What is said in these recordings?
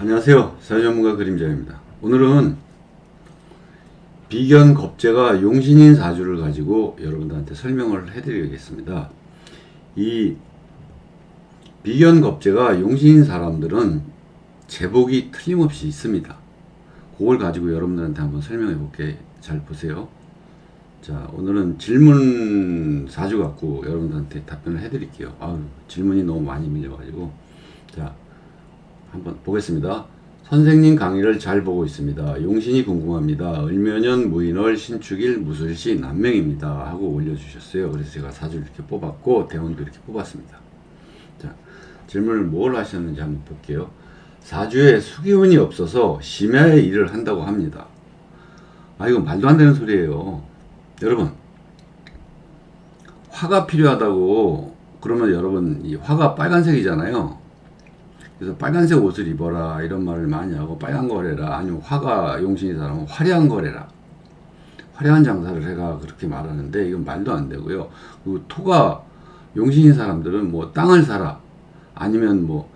안녕하세요. 사주전문가 그림자입니다. 오늘은 비견 겁재가 용신인 사주를 가지고 여러분들한테 설명을 해드리겠습니다. 이 비견 겁재가 용신인 사람들은 제복이 틀림없이 있습니다. 그걸 가지고 여러분들한테 한번 설명해 볼게요. 잘 보세요. 자, 오늘은 질문 사주 갖고 여러분들한테 답변을 해드릴게요. 질문이 너무 많이 밀려가지고. 자, 한번 보겠습니다. 선생님 강의를 잘 보고 있습니다. 용신이 궁금합니다. 을묘년 무인월 신축일 무술시 남명입니다. 하고 올려주셨어요. 그래서 제가 사주를 이렇게 뽑았고 대운도 이렇게 뽑았습니다. 자, 질문을 뭘 하셨는지 한번 볼게요. 사주에 수기운이 없어서 심야에 일을 한다고 합니다. 이거 말도 안 되는 소리예요. 여러분, 화가 필요하다고 그러면 여러분 이 화가 빨간색이잖아요. 그래서 빨간색 옷을 입어라 이런 말을 많이 하고 빨간 거래라, 아니면 화가 용신이 사람은 화려한 거래라, 화려한 장사를 해가 그렇게 말하는데 이건 말도 안 되고요. 그리고 토가 용신인 사람들은 뭐 땅을 사라, 아니면 뭐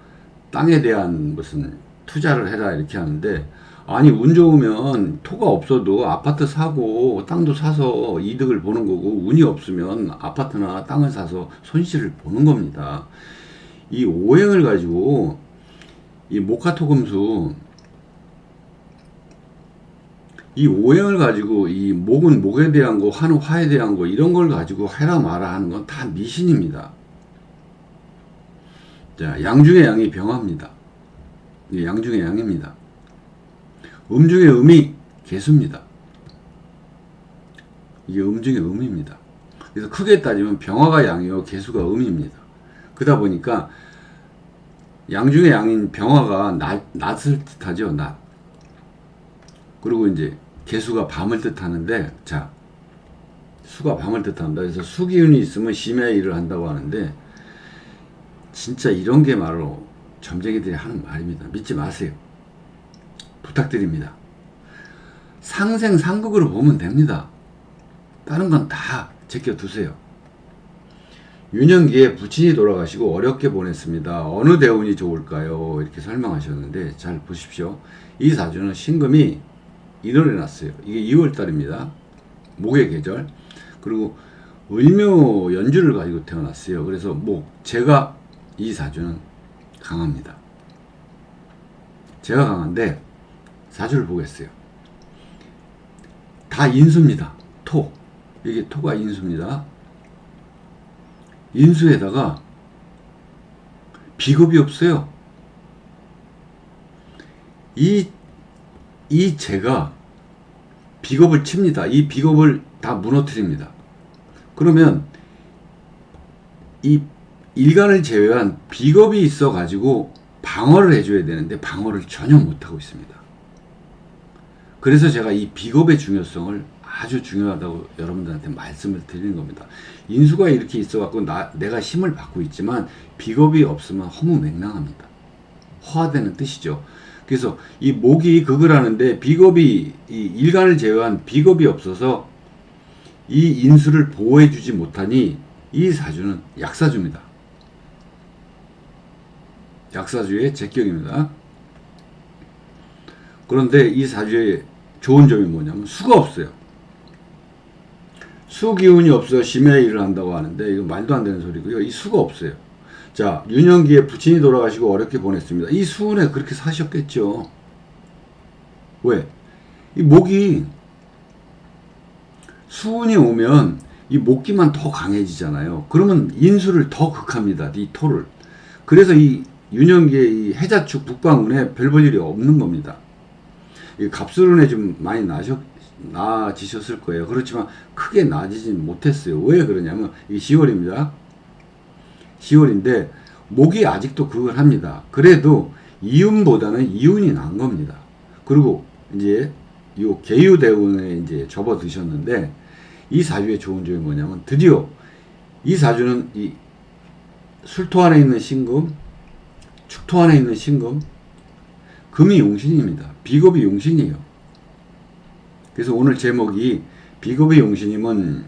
땅에 대한 무슨 투자를 해라 이렇게 하는데, 아니 운 좋으면 토가 없어도 아파트 사고 땅도 사서 이득을 보는 거고, 운이 없으면 아파트나 땅을 사서 손실을 보는 겁니다. 이 오행을 가지고 이 목화토금수, 이 오행을 가지고 이 목은 목에 대한 거, 화는 화에 대한 거, 이런 걸 가지고 해라 마라 하는 건 다 미신입니다. 자, 양 중에 양이 병합니다. 이게 양 중에 양입니다. 중에 음이 개수입니다. 이게 중에 음입니다. 그래서 크게 따지면 병화가 양이요, 개수가 음입니다. 그러다 보니까 양 중에 양인 병화가 낮을 뜻하죠, 낮. 그리고 이제 개수가 밤을 뜻하는데, 자, 수가 밤을 뜻합니다. 그래서 수기운이 있으면 심야에 일을 한다고 하는데, 진짜 이런 게 바로 점쟁이들이 하는 말입니다. 믿지 마세요. 부탁드립니다. 상생 상극으로 보면 됩니다. 다른 건 다 제껴두세요. 유년기에 부친이 돌아가시고 어렵게 보냈습니다. 어느 대운이 좋을까요? 이렇게 설명하셨는데, 잘 보십시오. 이 사주는 신금이 인을 해놨어요. 이게 2월달입니다. 목의 계절. 그리고 을묘 연주를 가지고 태어났어요. 그래서 제가 이 사주는 강합니다. 제가 강한데 사주를 보겠어요. 다 인수입니다. 토. 이게 토가 인수입니다. 인수에다가 비겁이 없어요. 이 재가 비겁을 칩니다. 이 비겁을 다 무너뜨립니다. 그러면 이 일간을 제외한 비겁이 있어 가지고 방어를 해줘야 되는데 방어를 전혀 못하고 있습니다. 그래서 제가 이 비겁의 중요성을 아주 중요하다고 여러분들한테 말씀을 드리는 겁니다. 인수가 이렇게 있어갖고 내가 힘을 받고 있지만 비겁이 없으면 허무맹랑합니다. 허화되는 뜻이죠. 그래서 이 목이 극을 하는데 비겁이, 이 일간을 제외한 비겁이 없어서 이 인수를 보호해주지 못하니 이 사주는 약사주입니다. 약사주의 제격입니다. 그런데 이 사주의 좋은 점이 뭐냐면 수가 없어요. 수 기운이 없어 심야에 일을 한다고 하는데 이거 말도 안 되는 소리고요. 이 수가 없어요. 자, 유년기에 부친이 돌아가시고 어렵게 보냈습니다. 이 수운에 그렇게 사셨겠죠. 왜? 이 목이, 수운이 오면 이 목기만 더 강해지잖아요. 그러면 인수를 더 극합니다. 이 토를. 그래서 이 유년기에 이 해자축 북방운에 별 볼 일이 없는 겁니다. 이 갑술운에 좀 많이 나아지셨을 거예요. 그렇지만 크게 나아지진 못했어요. 왜 그러냐면 이게 10월입니다. 10월인데 목이 아직도 그걸 합니다. 그래도 이운보다는 이운이 난 겁니다. 그리고 이제 요 계유대운에 이제 접어드셨는데, 이 사주의 좋은 점이 뭐냐면 드디어 이 사주는 이 술토 안에 있는 신금, 축토 안에 있는 신금, 금이 용신입니다. 비겁이 용신이에요. 그래서 오늘 제목이 비겁의 용신임은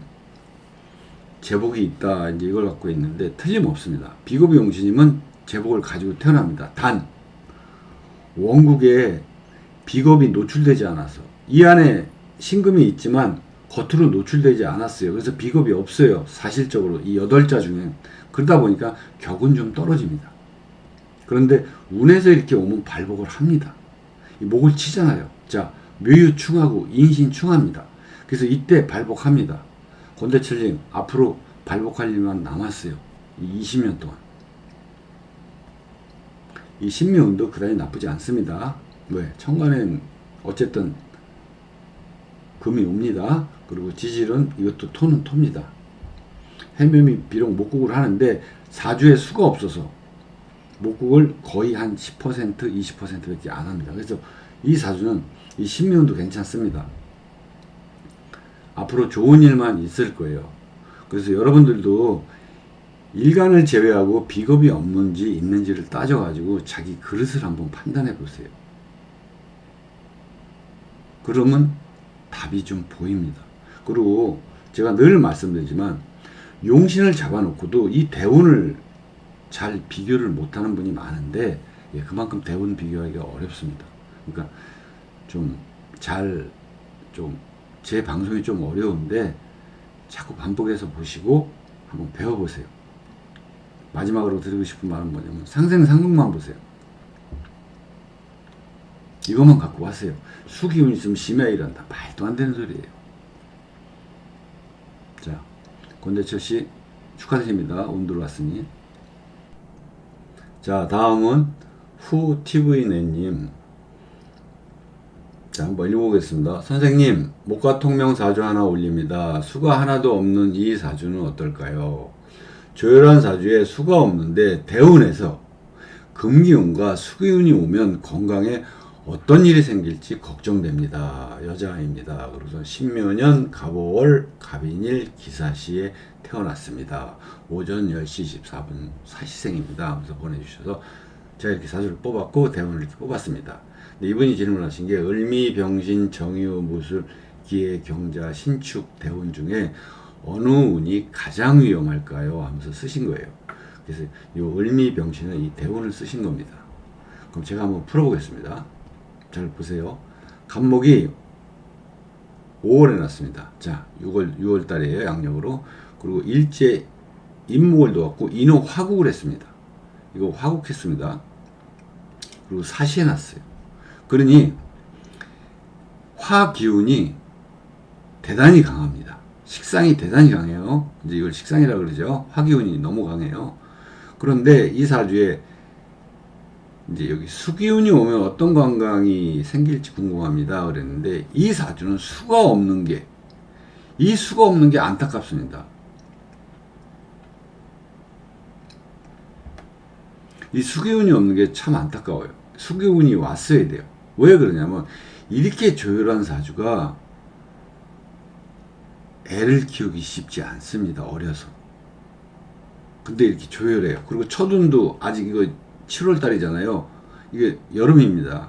제복이 있다, 이제 이걸 갖고 있는데 틀림없습니다. 비겁의 용신임은 제복을 가지고 태어납니다. 단 원국에 비겁이 노출되지 않아서 이 안에 신금이 있지만 겉으로 노출되지 않았어요. 그래서 비겁이 없어요. 사실적으로 이 8자 중에. 그러다 보니까 격은 좀 떨어집니다. 그런데 운에서 이렇게 오면 발복을 합니다. 이 목을 치잖아요. 자, 묘유충하고 인신충합니다. 그래서 이때 발복합니다. 건대철님 앞으로 발복할 일만 남았어요. 이 20년 동안. 이 신묘운도 그다지 나쁘지 않습니다. 왜? 천간엔 어쨌든 금이 옵니다. 그리고 지질은 이것도 토는 토입니다. 해묘이 비록 목국을 하는데 사주에 수가 없어서 목국을 거의 한 10% 20%밖에 안 합니다. 그래서 이 사주는 이 신묘운도 괜찮습니다. 앞으로 좋은 일만 있을 거예요. 그래서 여러분들도 일간을 제외하고 비겁이 없는지 있는지를 따져가지고 자기 그릇을 한번 판단해 보세요. 그러면 답이 좀 보입니다. 그리고 제가 늘 말씀드리지만 용신을 잡아놓고도 이 대운을 잘 비교를 못하는 분이 많은데 그만큼 대운 비교하기가 어렵습니다. 그러니까 제 방송이 좀 어려운데 자꾸 반복해서 보시고 한번 배워보세요. 마지막으로 드리고 싶은 말은 뭐냐면 상생상극만 보세요. 이것만 갖고 하세요. 수기운이 있으면 심야 일한다. 말도 안 되는 소리예요. 자, 권대철씨 축하드립니다. 운 들어왔으니. 자, 다음은 후TV네님. 자, 한번 읽어보겠습니다. 선생님, 목화통명 사주 하나 올립니다. 수가 하나도 없는 이 사주는 어떨까요? 조열한 사주에 수가 없는데 대운에서 금기운과 수기운이 오면 건강에 어떤 일이 생길지 걱정됩니다. 여자입니다. 그래서 신묘년 갑오월 갑인일 기사시에 태어났습니다. 오전 10시 14분 사시생입니다. 하면서 보내주셔서 제가 이렇게 사주를 뽑았고 대운을 이렇게 뽑았습니다. 근데 이분이 질문하신 게 을미, 병신, 정유, 무술, 기해, 경자, 신축, 대운 중에 어느 운이 가장 위험할까요? 하면서 쓰신 거예요. 그래서 이 을미, 병신은 이 대운을 쓰신 겁니다. 그럼 제가 한번 풀어보겠습니다. 잘 보세요. 간목이 5월에 났습니다. 자, 6월 달이에요. 양력으로. 그리고 일제 임목을 놓았고 인호 화국을 했습니다. 이거 화국했습니다. 그리고 사시에 났어요. 그러니 화 기운이 대단히 강합니다. 식상이 대단히 강해요. 이제 이걸 식상이라고 그러죠. 화 기운이 너무 강해요. 그런데 이 사주에 이제 여기 수기운이 오면 어떤 건강이 생길지 궁금합니다. 그랬는데 이 사주는 수가 없는 게 안타깝습니다. 이 수기운이 없는 게 참 안타까워요. 수기운이 왔어야 돼요. 왜 그러냐면 이렇게 조열한 사주가 애를 키우기 쉽지 않습니다. 어려서. 근데 이렇게 조열해요. 그리고 첫운도 아직 이거 7월 달이잖아요. 이게 여름입니다.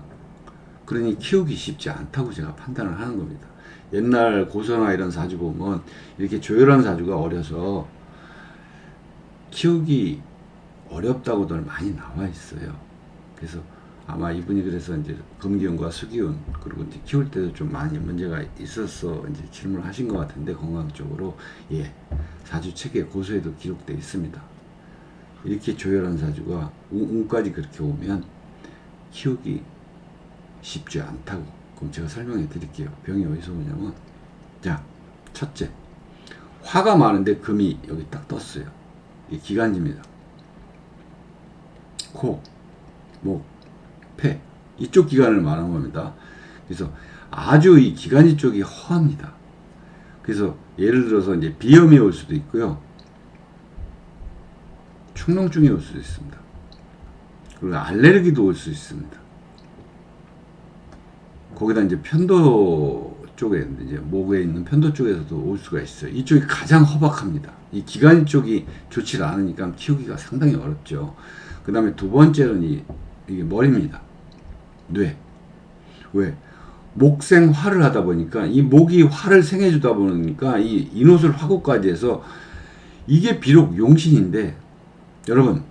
그러니 키우기 쉽지 않다고 제가 판단을 하는 겁니다. 옛날 고서나 이런 사주 보면 이렇게 조열한 사주가 어려서 키우기 어렵다고들 많이 나와 있어요. 그래서 아마 이분이 그래서 이제 금기운과 수기운 그리고 이제 키울 때도 좀 많이 문제가 있어서 이제 질문을 하신 것 같은데 건강적으로 사주 책에 고서에도 기록되어 있습니다. 이렇게 조열한 사주가 운까지 그렇게 오면 키우기 쉽지 않다고. 그럼 제가 설명해 드릴게요. 병이 어디서 오냐면 자, 첫째 화가 많은데 금이 여기 딱 떴어요. 이게 기관지입니다. 코, 목, 폐 이쪽 기관을 말하는 겁니다. 그래서 아주 이 기관지 쪽이 허합니다. 그래서 예를 들어서 이제 비염이 올 수도 있고요. 축농증이 올 수도 있습니다. 그리고 알레르기도 올 수 있습니다. 거기다 이제 편도 쪽에 이제 목에 있는 편도 쪽에서도 올 수가 있어요. 이쪽이 가장 허박합니다. 이 기관 쪽이 좋지 않으니까 키우기가 상당히 어렵죠. 그 다음에 두 번째는 이게 머리입니다. 뇌. 왜? 목생 화를 하다 보니까 이 목이 화를 생해주다 보니까 이 인호술 화구까지 해서 이게 비록 용신인데 여러분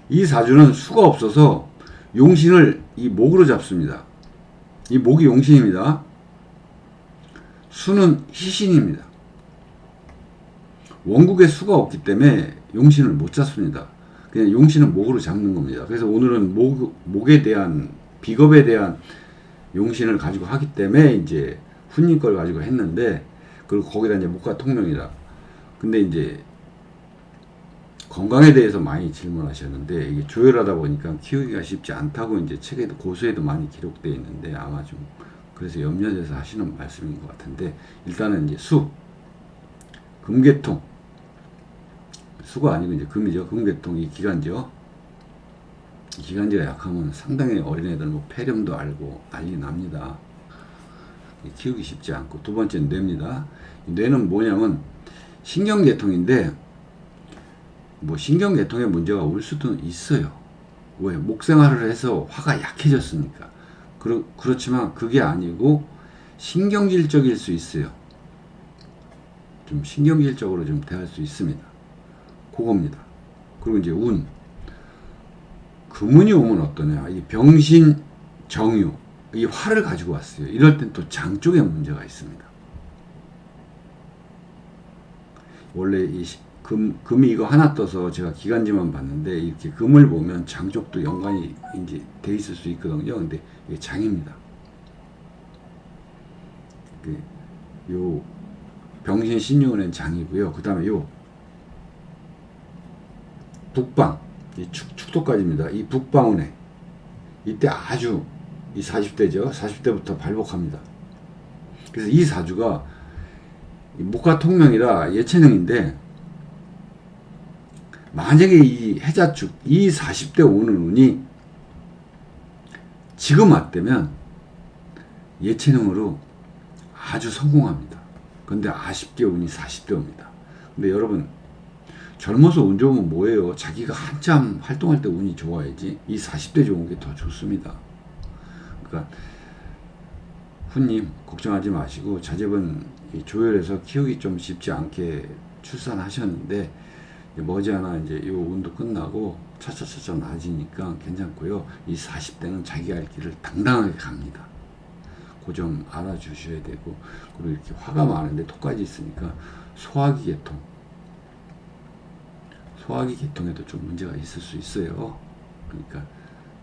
이 사주는 수가 없어서 용신을 이 목으로 잡습니다. 이 목이 용신입니다. 수는 희신입니다. 원국에 수가 없기 때문에 용신을 못 잡습니다. 그냥 용신은 목으로 잡는 겁니다. 그래서 오늘은 목에 대한, 비겁에 대한 용신을 가지고 하기 때문에 이제 훈님 걸 가지고 했는데, 그리고 거기다 이제 목과 통명이라. 근데 이제 건강에 대해서 많이 질문하셨는데, 이게 조혈하다 보니까 키우기가 쉽지 않다고 이제 책에도, 고수에도 많이 기록되어 있는데, 아마 좀 그래서 염려돼서 하시는 말씀인 것 같은데, 일단은 이제 수, 금계통, 수가 아니고 이제 금이죠. 금계통, 이 기관지요. 이 기관지가 약하면 상당히 어린애들 뭐 폐렴도 알고 난리 납니다. 키우기 쉽지 않고. 두 번째는 뇌입니다. 뇌는 뭐냐면 신경계통인데, 뭐 신경계통에 문제가 올 수도 있어요. 왜? 목생활을 해서 화가 약해졌으니까. 그렇지만 그게 아니고 신경질적일 수 있어요. 좀 신경질적으로 좀 대할 수 있습니다. 그겁니다. 그리고 이제 운. 금운이 오면 어떠냐. 이 병신, 정유, 이 화를 가지고 왔어요. 이럴 땐 또 장 쪽에 문제가 있습니다. 원래 이 금이 이거 하나 떠서 제가 기간지만 봤는데, 이렇게 금을 보면 장 쪽도 연관이 이제 돼 있을 수 있거든요. 근데 이게 장입니다. 요 병신 신유는 장이고요. 그 다음에 요 북방, 이 축토까지입니다. 이 북방운에 이때 아주 이 40대죠. 40대부터 발복합니다. 그래서 이 사주가 목화 통명이라 예체능인데, 만약에 이 해자축, 이 40대 오는 운이 지금 왔다면 예체능으로 아주 성공합니다. 근데 아쉽게 운이 40대 옵니다. 근데 여러분, 젊어서 운 좋으면 뭐예요? 자기가 한참 활동할 때 운이 좋아야지. 이 40대 좋은 게 더 좋습니다. 그러니까 훈님 걱정하지 마시고, 자제분 조혈해서 키우기 좀 쉽지 않게 출산하셨는데, 머지않아 이제 요 운도 끝나고 차차차차 나아지니까 괜찮고요. 이 40대는 자기가 할 길을 당당하게 갑니다. 그 좀 알아주셔야 되고, 그리고 이렇게 화가 많은데 토까지 있으니까 소화기 계통, 소화기 계통에도 좀 문제가 있을 수 있어요. 그러니까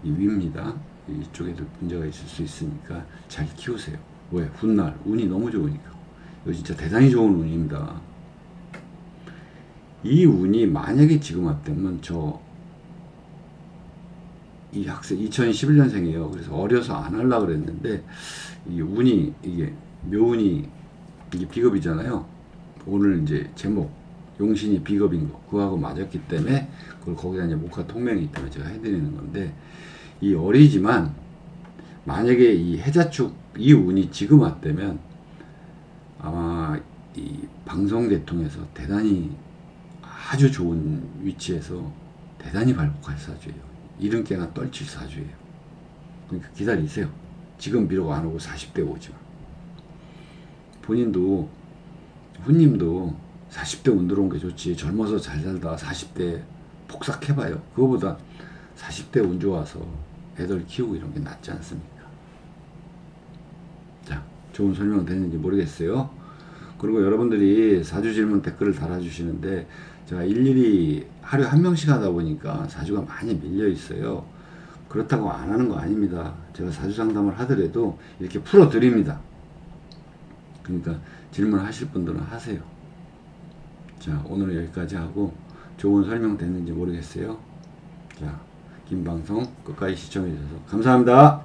이 위입니다. 이쪽에도 문제가 있을 수 있으니까 잘 키우세요. 왜? 훗날 운이 너무 좋으니까. 이거 진짜 대단히 좋은 운입니다. 이 운이 만약에 지금 왔다면, 이 학생 2011년생이에요. 그래서 어려서 안 하려고 그랬는데, 이 운이, 이게 묘운이, 이게 비겁이잖아요. 오늘 이제 제목 용신이 비겁인 거, 그거하고 맞았기 때문에, 그걸 거기다 이제 목화 통명이기 때문에 제가 해드리는 건데, 이 어리지만 만약에 이 해자축 이 운이 지금 왔다면 아마 이 방송계통에서 대단히 아주 좋은 위치에서 대단히 발복할 사주예요. 이른깨나 떨칠 사주예요. 그러니까 기다리세요. 지금 비록 안 오고 40대 오지만. 본인도, 훈님도 40대 운 들어온 게 좋지. 젊어서 잘 살다 40대 폭삭해봐요. 그거보다 40대 운 좋아서 애들 키우고 이런 게 낫지 않습니까? 자, 좋은 설명 되는지 모르겠어요. 그리고 여러분들이 사주 질문 댓글을 달아주시는데, 제가 일일이 하루에 한 명씩 하다 보니까 사주가 많이 밀려 있어요. 그렇다고 안 하는 거 아닙니다. 제가 사주 상담을 하더라도 이렇게 풀어 드립니다. 그러니까 질문하실 분들은 하세요. 자, 오늘은 여기까지 하고, 좋은 설명 됐는지 모르겠어요. 자, 긴 방송 끝까지 시청해 주셔서 감사합니다.